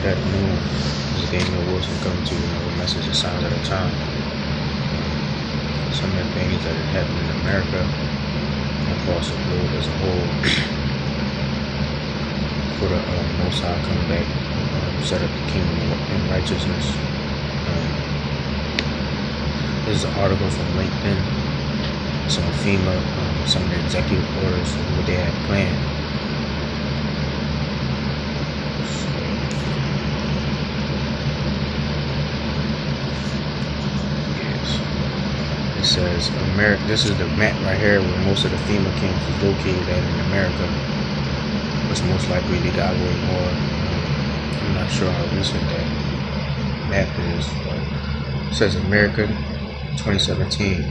At noon, this is Daniel Wilson coming to you with a message of signs of the time. Some of the things that are happening in America and across the globe as a whole for the Most High come back, set up the kingdom in righteousness. This is an article from LinkedIn, some FEMA, some of the executive orders, and what they had planned. It says America. This is the map right here where most of the FEMA camps is located at in America. Which most likely they got way more. I'm not sure how recent that map is, but it says America 2017.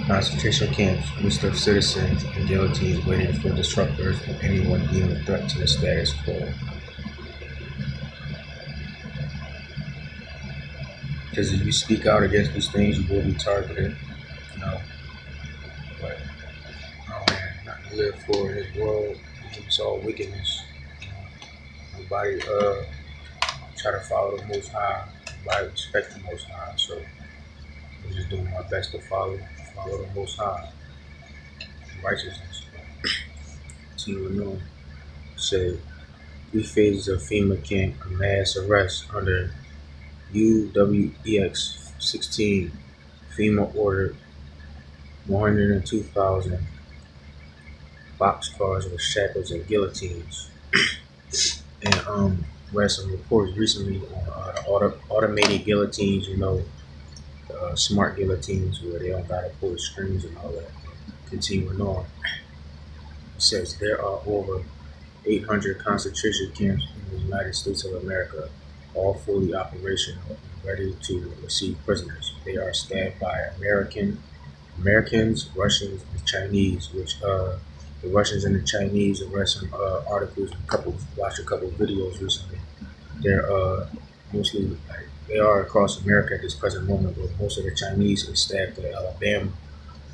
Concentration camps, list of citizens and guillotines waiting for disruptors and anyone deemed a threat to the status quo. Because if you speak out against these things, you will be targeted. But man, nothing to live for in this world. It's all wickedness. Nobody try to follow the Most High. Nobody respect the Most High. So I'm just doing my best to follow the Most High. Righteousness. Team Renewal said 3 phases of FEMA camp mass arrest under UWEX 16. FEMA ordered 102,000 boxcars with shackles and guillotines. And read some reports recently on automated guillotines, smart guillotines where they don't gotta pull the strings and all that. Continuing on, it says there are over 800 concentration camps in the United States of America, all fully operational and ready to receive prisoners. They are staffed by Americans, Russians, and Chinese, which the Russians and the Chinese, I read some articles and watched a couple of videos recently. They're mostly, they are across America at this present moment, but most of the Chinese is staffed at Alabama,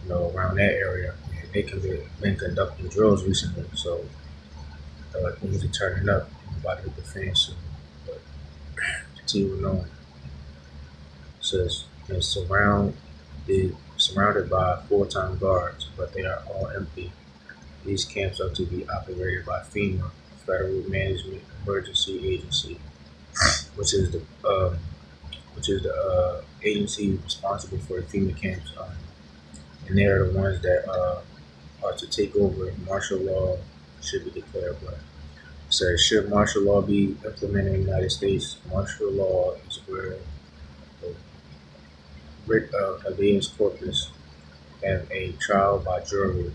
around that area. And they have been conducting drills recently, so things are turning up. I'm about to hit the fan soon. But continuing on, it says they're surrounded by full-time guards, but they are all empty. These camps are to be operated by FEMA, Federal Management Emergency Agency, which is the agency responsible for the FEMA camps, and they are the ones that are to take over if martial law should be declared. But it says, should martial law be implemented in the United States, martial law is where the writ of habeas corpus and a trial by jury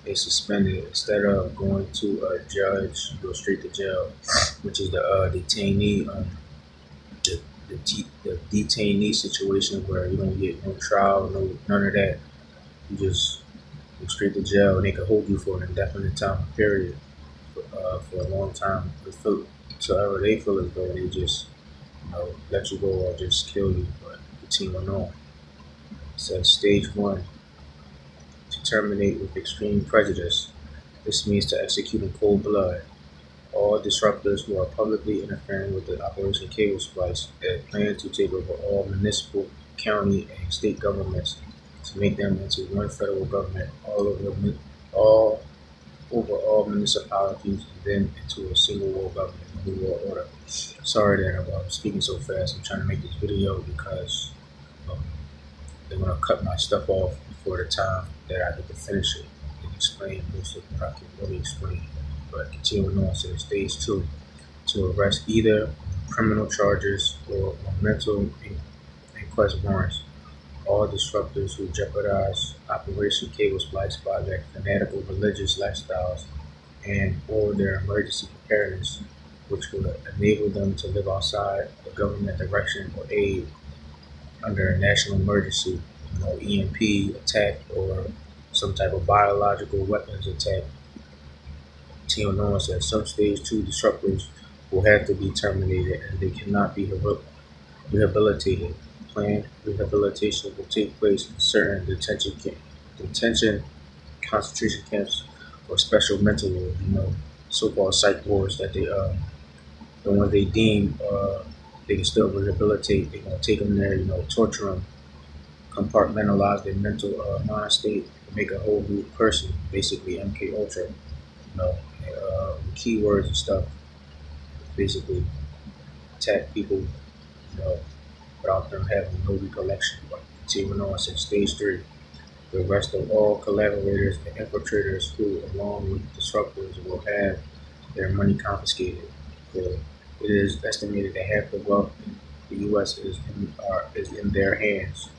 is suspended. Instead of going to a judge, you go straight to jail, which is the detainee, the detainee situation where you don't get no trial, none of that. You just go straight to jail, and they can hold you for an indefinite time period for a long time. So ever they feel as though they just let you go or just kill you, but continuing on. It says stage 1. To terminate with extreme prejudice. This means to execute in cold blood all disruptors who are publicly interfering with the Operation Cable Splice that plan to take over all municipal, county, and state governments to make them into one federal government all over all municipalities, and then into a single world government, a new world order. Sorry that I'm speaking so fast. I'm trying to make this video because they're going to cut my stuff off before the time that I get to finish it and explain most of what I can really explain. But continuing on, says stage 2, to arrest either criminal charges or mental inquest warrants all disruptors who jeopardize Operation Cable Splice by their fanatical religious lifestyles and or their emergency preparedness, which will enable them to live outside the government direction or aid under a national emergency, EMP attack or some type of biological weapons attack. TNO says some stage 2 disruptors will have to be terminated and they cannot be rehabilitated. Planned rehabilitation will take place in certain detention concentration camps or special mental wards, so-called psych wards that they the ones they deem they can still rehabilitate, they're gonna take them there, torture them, compartmentalize their mental mind state, and make a whole new person, basically MK Ultra. The keywords and stuff, basically attack people, without them having no recollection. But continuing on, since stage 3, the rest of all collaborators and infiltrators who, along with disruptors, will have their money confiscated. It is estimated that half the wealth in the U.S. is in their hands.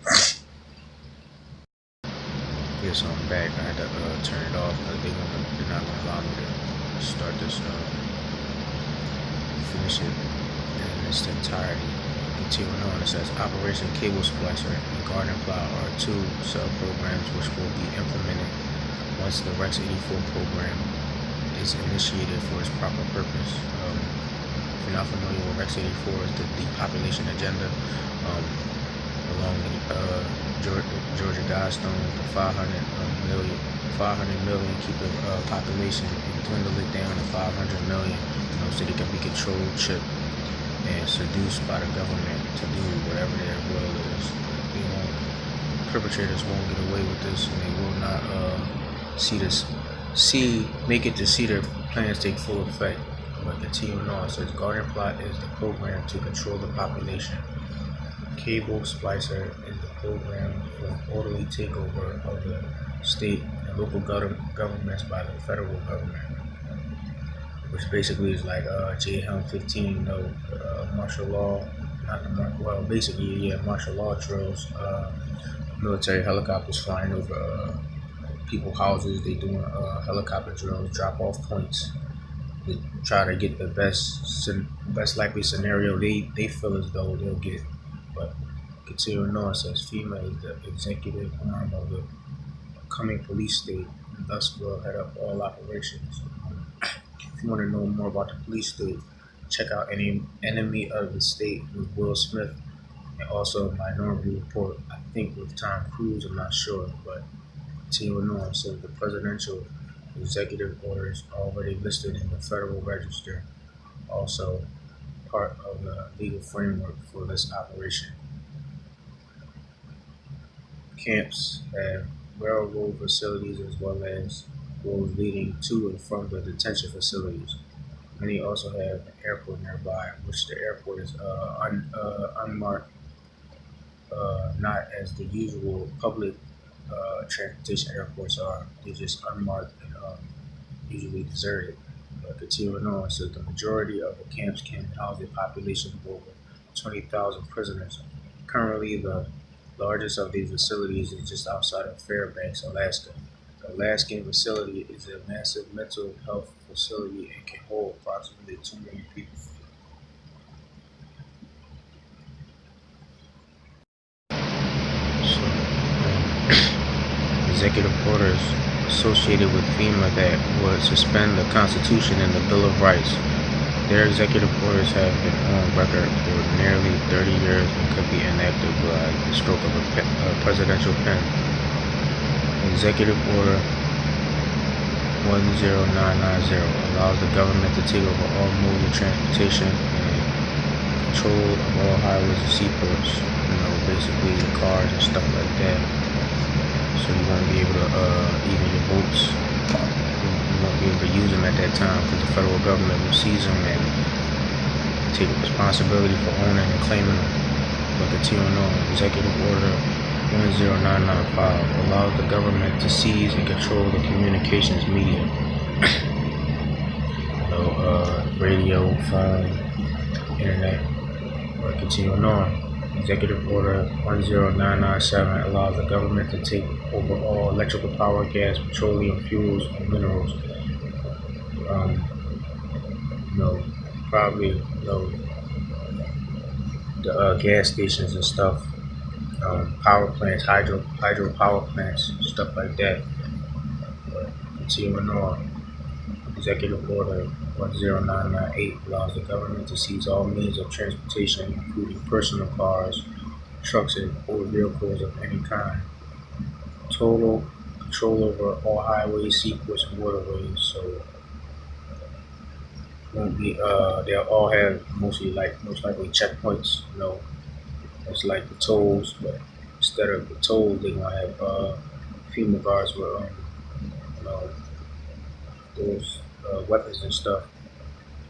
Yes, I'm back. I had to turn it off because they're not gonna allow me to start this, finish it in its entirety. Continuing on, it says Operation Cable Splicer and Garden Plow are 2 sub-programs which will be implemented once the Rex 84 program is initiated for its proper purpose. If you're not familiar with Rex 84, is the depopulation agenda. Along with Georgia Guidestones, the 500 million, keep the population and dwindle it down to 500 million, so they can be controlled, chipped, and seduced by the government to do whatever their will is. Perpetrators won't get away with this, and they will not make it to see their plans take full effect. But continuing on, it says Garden Plot is the program to control the population. Cable Splicer is the program for an orderly takeover of the state and local governments by the federal government, which basically is like J-Helm 15, martial law, martial law drills, military helicopters flying over people's houses. They doing helicopter drills, drop off points. They try to get the best likely scenario they feel as though they'll get. But continuing on, says FEMA is the executive arm of the coming police state, and thus will head up all operations. If you want to know more about the police state, check out any Enemy of the State with Will Smith, and also Minority Report, I think with Tom Cruise, I'm not sure. But continuing on, says the presidential executive orders already listed in the Federal Register, also part of the legal framework for this operation. Camps have railroad facilities as well as roads leading to and from the detention facilities. Many also have an airport nearby, which the airport is unmarked, not as the usual public transportation airports are. They're just unmarked and usually deserted. Continuing on, so the majority of the camps can house a population of over 20,000 prisoners. Currently, the largest of these facilities is just outside of Fairbanks, Alaska. The Alaskan facility is a massive mental health facility and can hold approximately 2 million people. Executive orders associated with FEMA that would suspend the Constitution and the Bill of Rights. Their executive orders have been on record for nearly 30 years and could be enacted by the stroke of a presidential pen. Executive Order 10990 allows the government to take over all modes of transportation and control of all highways and seaports, basically the cars and stuff like that. So you won't be able to, even your boats, you won't be able to use them at that time because the federal government will seize them and take responsibility for owning and claiming them. But continuing on, Executive Order 10995 allows the government to seize and control the communications media. Radio, phone, internet. But continuing on, Executive Order 10997 allows the government to take over all electrical power, gas, petroleum, fuels, and minerals. Probably, the gas stations and stuff, power plants, hydro power plants, stuff like that. Continuing on, Executive Order 10998 allows the government to seize all means of transportation, including personal cars, trucks, and other vehicles of any kind. Total control over all highways, seaports, and waterways. So won't be. They'll all have mostly like most likely checkpoints. It's like the tolls, but instead of the tolls, they're gonna have FEMA guards with you know those weapons and stuff,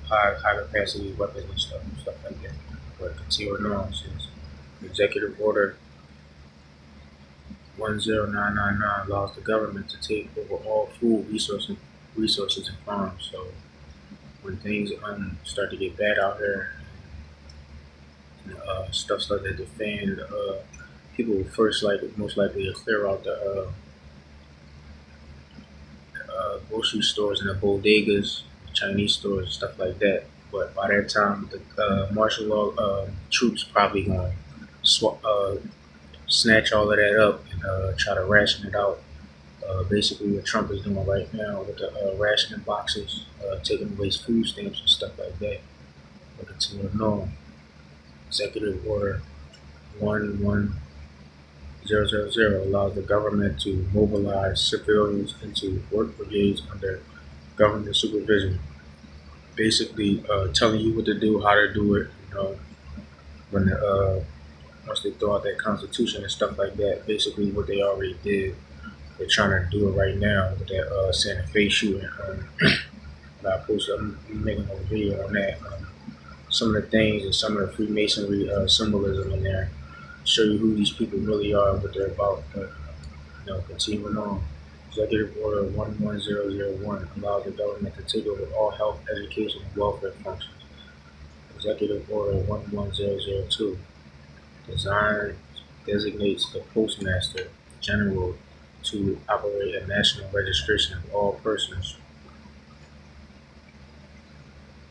high capacity weapons and stuff like that. But continue on says Executive Order 10999 allows the government to take over all food resources and farms. So when things start to get bad out here, and stuff start to defend, people will first like most likely clear out the grocery stores and the bodegas, Chinese stores, and stuff like that. But by that time, the martial law troops probably gonna snatch all of that up and try to ration it out. Basically, what Trump is doing right now with the rationing boxes, taking away food stamps and stuff like that. But continue on. Executive Order 11000 allows the government to mobilize civilians into work brigades under government supervision. Basically, telling you what to do, how to do it. When once they throw out that constitution and stuff like that, basically what they already did, they're trying to do it right now with that Santa Fe shooting. I posted, I'm making a video on that. Some of the things and some of the Freemasonry symbolism in there, show you who these people really are and what they're about. But continuing on. Executive Order 11001 allows the government to take over all health, education, and welfare functions. Executive Order 11002 designates the Postmaster General to operate a national registration of all persons.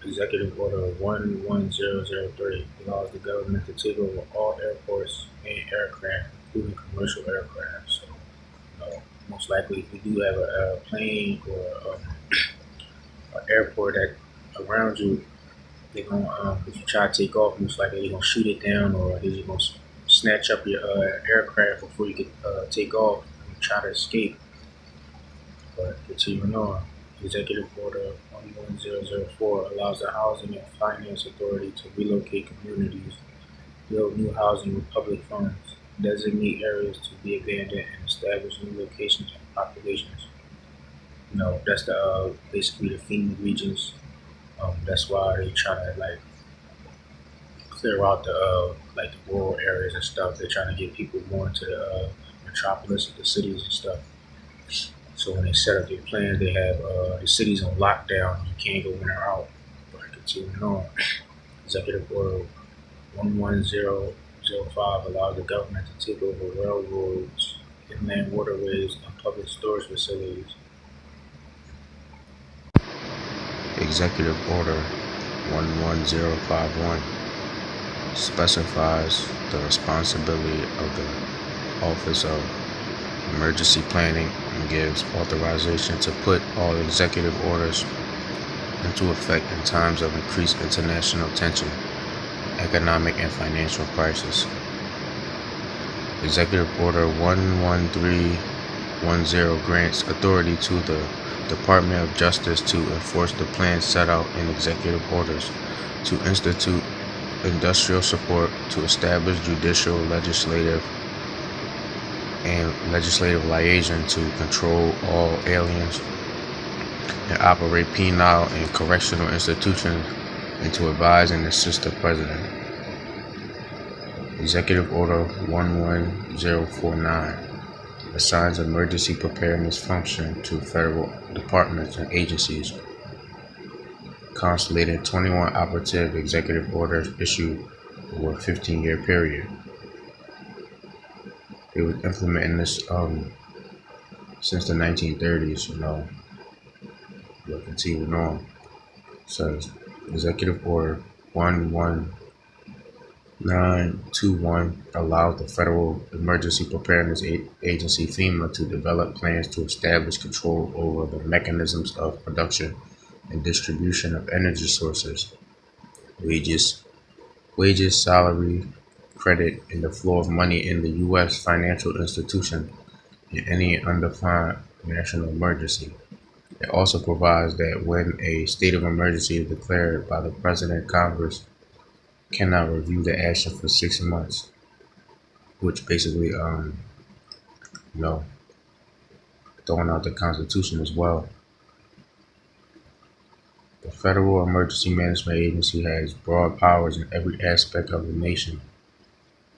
Executive Order 11003 allows the government to take over all airports and aircraft, including commercial aircraft. So, most likely, if you do have a plane or an airport that around you, they're gonna if you try to take off, most likely they're gonna shoot it down, or they're gonna snatch up your aircraft before you can take off and try to escape. But continuing on. Executive Order 11004 allows the Housing and Finance Authority to relocate communities, build new housing with public funds, designate areas to be abandoned, and establish new locations for populations. That's the basically the FEMA regions. That's why they try to clear out the like the rural areas and stuff. They're trying to get people more into the metropolis, the cities and stuff. So when they set up their plans, they have the cities on lockdown. You can't go in or out. But continuing on, Executive Order 11005 allows the government to take over railroads, inland waterways, and public storage facilities. Executive Order 11051 specifies the responsibility of the Office of Emergency Planning and gives authorization to put all executive orders into effect in times of increased international tension, economic and financial crisis. Executive Order 11310 grants authority to the Department of Justice to enforce the plans set out in executive orders, to institute industrial support, to establish judicial, legislative, and legislative liaison to control all aliens, and operate penal and correctional institutions, and to advise and assist the President. Executive Order 11049 assigns emergency preparedness function to federal departments and agencies, consolidating 21 operative executive orders issued over a 15-year period. They were implementing this since the 1930s, We'll continue on. So, Executive Order 11921 allowed the Federal Emergency Preparedness Agency FEMA to develop plans to establish control over the mechanisms of production and distribution of energy sources, wages, salary, credit, and the flow of money in the U.S. financial institution in any undefined national emergency. It also provides that when a state of emergency is declared by the President, Congress cannot review the action for 6 months, which basically, you know, throwing out the Constitution as well. The Federal Emergency Management Agency has broad powers in every aspect of the nation.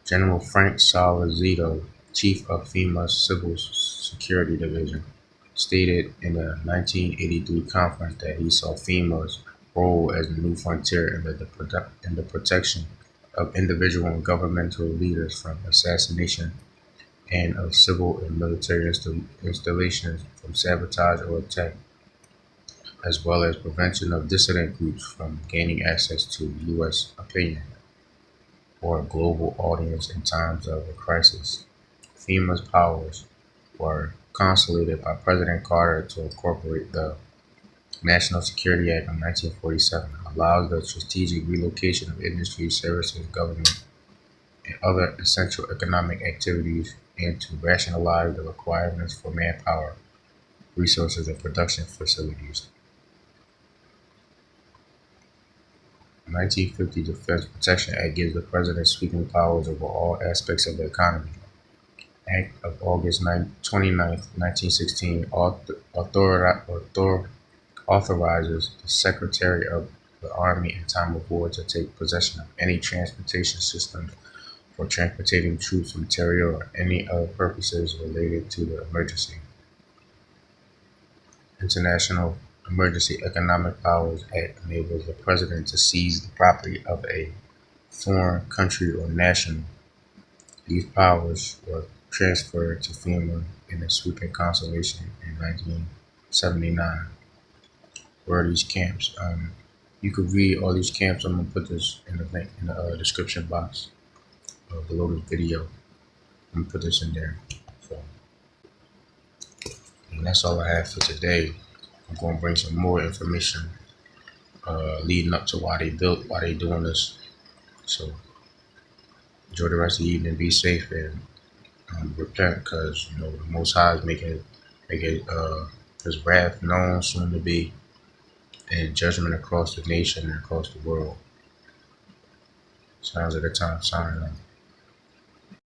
General Frank Salazito, chief of FEMA's Civil Security Division, stated in a 1983 conference that he saw FEMA's role as a new frontier in the protection of individual and governmental leaders from assassination and of civil and military installations from sabotage or attack, as well as prevention of dissident groups from gaining access to U.S. opinion or a global audience in times of a crisis. FEMA's powers were consolidated by President Carter to incorporate the National Security Act of 1947, allows the strategic relocation of industry, services, government, and other essential economic activities, and to rationalize the requirements for manpower, resources, and production facilities. The 1950 Defense Protection Act gives the President sweeping powers over all aspects of the economy. Act of August 29, 1916 authorizes the Secretary of the Army in time of war to take possession of any transportation system for transporting troops, material, or any other purposes related to the emergency. International Emergency Economic Powers Act enables the President to seize the property of a foreign country or national. These powers were transferred to FEMA in a sweeping consolidation in 1979. Where are these camps? You could read all these camps. I'm gonna put this in the link in the description box below the video. I'm gonna put this in there. So, and that's all I have for today. I'm gonna bring some more information leading up to why they doing this. So, enjoy the rest of the evening. Be safe and repent, because the Most High is making His wrath known soon to be, and judgment across the nation and across the world. Sounds at the time. Signing off.